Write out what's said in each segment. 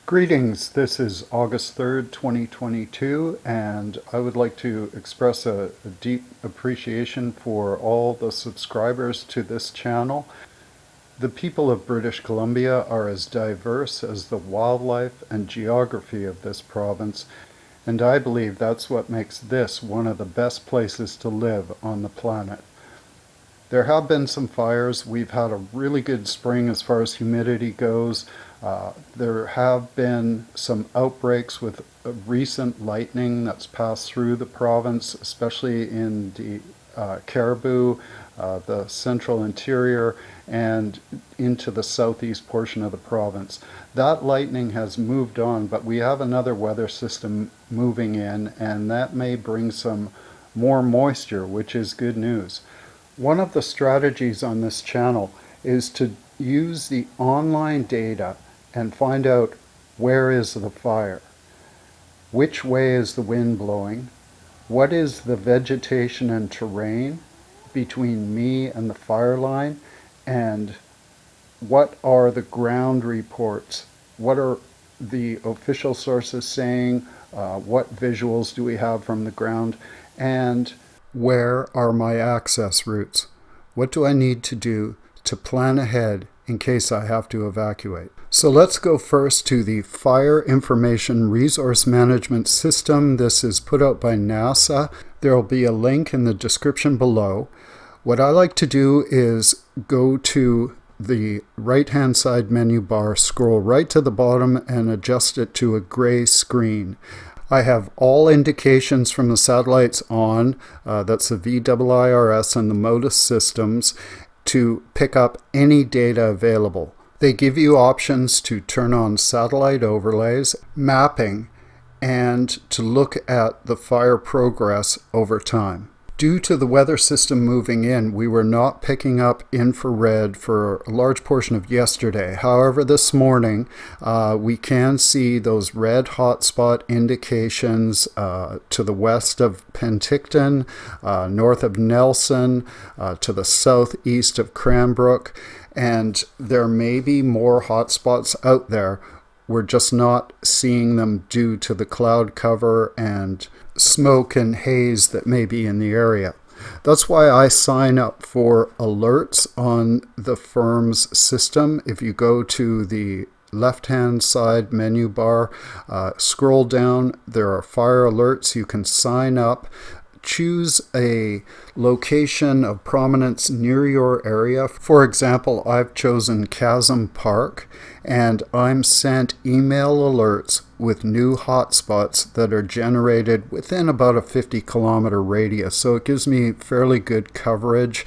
Greetings, this is August 3rd, 2022, and I would like to express a deep appreciation for all the subscribers to this channel. The people of British Columbia are as diverse as the wildlife and geography of this province, and I believe that's what makes this one of the best places to live on the planet. There have been some fires. We've had a really good spring as far as humidity goes. There have been some outbreaks with recent lightning that's passed through the province, especially in the Cariboo, the central interior, and into the southeast portion of the province. That lightning has moved on, but we have another weather system moving in, and that may bring some more moisture, which is good news. One of the strategies on this channel is to use the online data and find out where is the fire, which way is the wind blowing, what is the vegetation and terrain between me and the fire line, and what are the ground reports, what are the official sources saying, what visuals do we have from the ground, and where are my access routes? What do I need to do to plan ahead in case I have to evacuate? So let's go first to the Fire Information Resource Management System. This is put out by NASA. There will be a link in the description below. What I like to do is go to the right-hand side menu bar, scroll right to the bottom, and adjust it to a gray screen. I have all indications from the satellites on, that's the VWIRS and the MODIS systems, to pick up any data available. They give you options to turn on satellite overlays, mapping, and to look at the fire progress over time. Due to the weather system moving in, we were not picking up infrared for a large portion of yesterday. However, this morning, we can see those red hotspot indications to the west of Penticton, north of Nelson, to the southeast of Cranbrook, and there may be more hotspots out there. We're just not seeing them due to the cloud cover and smoke and haze that may be in the area. That's why I sign up for alerts on the firm's system. If you go to the left-hand side menu bar, scroll down, there are fire alerts. You can sign up. Choose a location of prominence near your area. For example, I've chosen Chasm Park, and I'm sent email alerts with new hotspots that are generated within about a 50-kilometer radius, so it gives me fairly good coverage.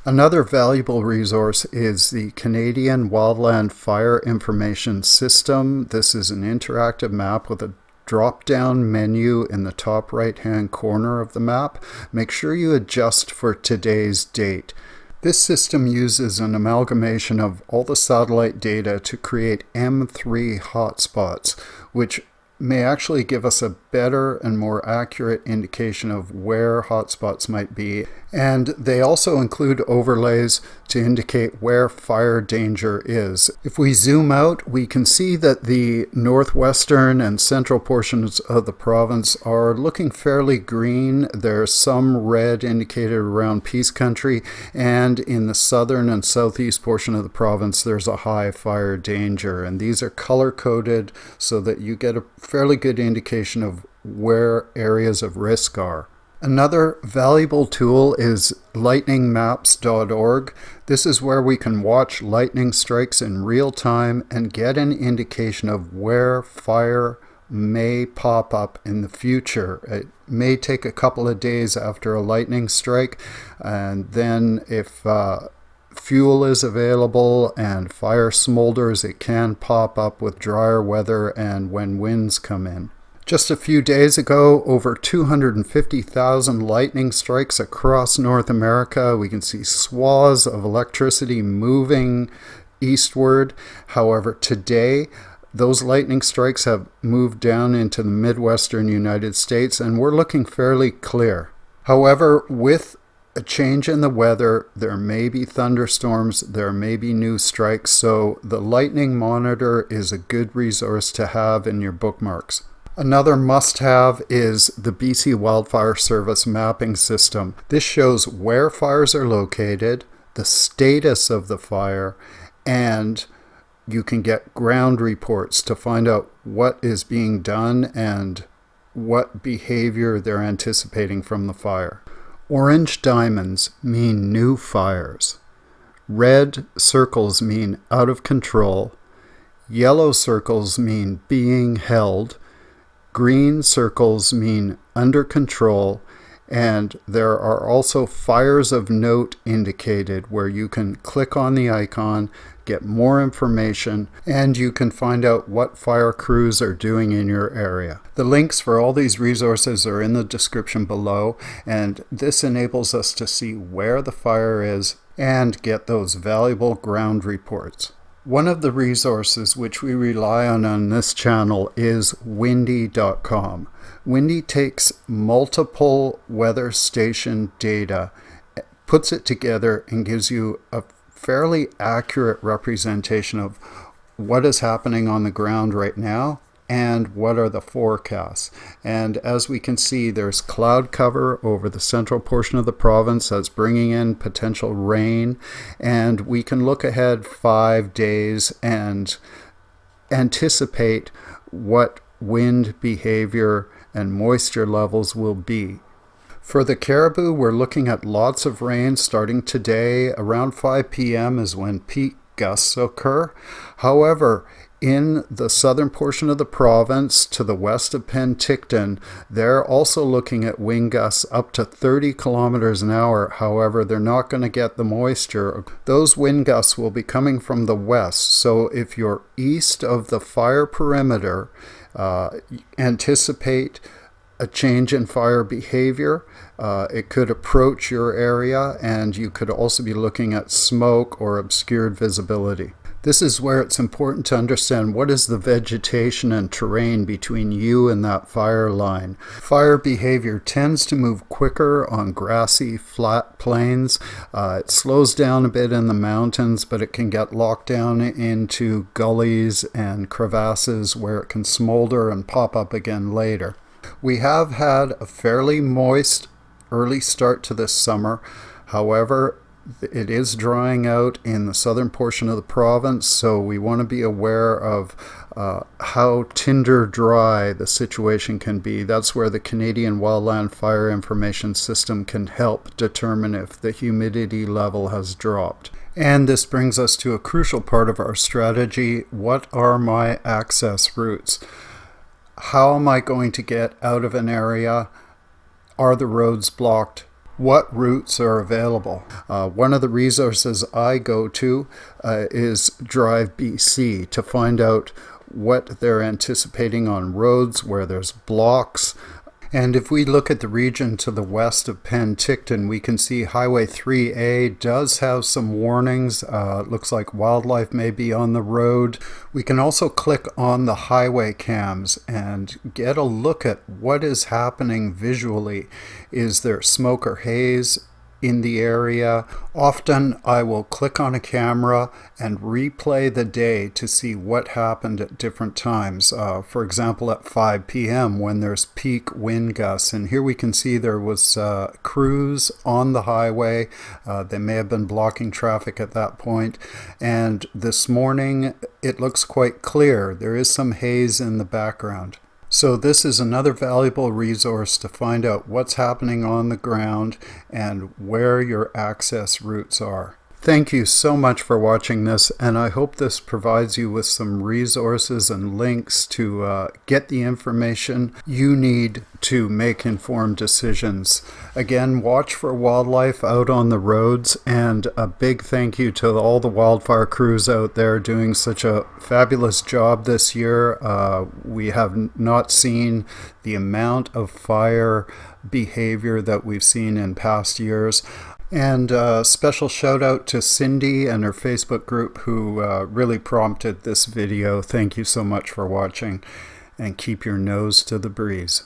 Another valuable resource is the Canadian Wildland Fire Information System. This is an interactive map with a drop-down menu in the top right-hand corner of the map. Make sure you adjust for today's date. This system uses an amalgamation of all the satellite data to create M3 hotspots, which may actually give us a better and more accurate indication of where hotspots might be. And they also include overlays to indicate where fire danger is. If we zoom out, we can see that the northwestern and central portions of the province are looking fairly green. There's some red indicated around Peace Country, and in the southern and southeast portion of the province there's a high fire danger, and these are color-coded so that you get a fairly good indication of where areas of risk are. Another valuable tool is lightningmaps.org. This is where we can watch lightning strikes in real time and get an indication of where fire may pop up in the future. It may take a couple of days after a lightning strike, and then if fuel is available and fire smolders, it can pop up with drier weather and when winds come in. Just a few days ago, over 250,000 lightning strikes across North America. We can see swaths of electricity moving eastward. However, today, those lightning strikes have moved down into the Midwestern United States, and we're looking fairly clear. However, with a change in the weather, there may be thunderstorms, there may be new strikes, so the lightning monitor is a good resource to have in your bookmarks. Another must-have is the BC Wildfire Service mapping system. This shows where fires are located, the status of the fire, and you can get ground reports to find out what is being done and what behavior they're anticipating from the fire. Orange diamonds mean new fires. Red circles mean out of control. Yellow circles mean being held. Green circles mean under control, and there are also fires of note indicated where you can click on the icon, get more information, and you can find out what fire crews are doing in your area. The links for all these resources are in the description below, and this enables us to see where the fire is and get those valuable ground reports. One of the resources which we rely on this channel is windy.com. Windy takes multiple weather station data, puts it together, and gives you a fairly accurate representation of what is happening on the ground right now and what are the forecasts. And as we can see, there's cloud cover over the central portion of the province that's bringing in potential rain, and we can look ahead 5 days and anticipate what wind behavior and moisture levels will be. For the Cariboo, we're looking at lots of rain starting today. Around 5 p.m. is when peak gusts occur. However, in the southern portion of the province to the west of Penticton, they're also looking at wind gusts up to 30 kilometers an hour. However, they're not going to get the moisture. Those wind gusts will be coming from the west. So if you're east of the fire perimeter, anticipate a change in fire behavior. It could approach your area, and you could also be looking at smoke or obscured visibility. This is where it's important to understand what is the vegetation and terrain between you and that fire line. Fire behavior tends to move quicker on grassy, flat plains. It slows down a bit in the mountains, but it can get locked down into gullies and crevasses where it can smolder and pop up again later. We have had a fairly moist early start to this summer. However, it is drying out in the southern portion of the province, so we want to be aware of how tinder dry the situation can be. That's where the Canadian Wildland Fire Information System can help determine if the humidity level has dropped. And this brings us to a crucial part of our strategy. What are my access routes? How am I going to get out of an area? Are the roads blocked? What routes are available? One of the resources I go to is DriveBC to find out what they're anticipating on roads where there's blocks. And if we look at the region to the west of Penticton, we can see Highway 3A does have some warnings. Looks like wildlife may be on the road. We can also click on the highway cams and get a look at what is happening visually. Is there smoke or haze in the area? Often I will click on a camera and replay the day to see what happened at different times. For example, at 5 p.m. when there's peak wind gusts. And here we can see there was crews on the highway. They may have been blocking traffic at that point. And this morning it looks quite clear. There is some haze in the background. So this is another valuable resource to find out what's happening on the ground and where your access routes are. Thank you so much for watching this, and I hope this provides you with some resources and links to get the information you need to make informed decisions. Again, watch for wildlife out on the roads, and a big thank you to all the wildfire crews out there doing such a fabulous job this year. We have not seen the amount of fire behavior that we've seen in past years. And a special shout out to Cindy and her Facebook group who really prompted this video. Thank you so much for watching, and keep your nose to the breeze.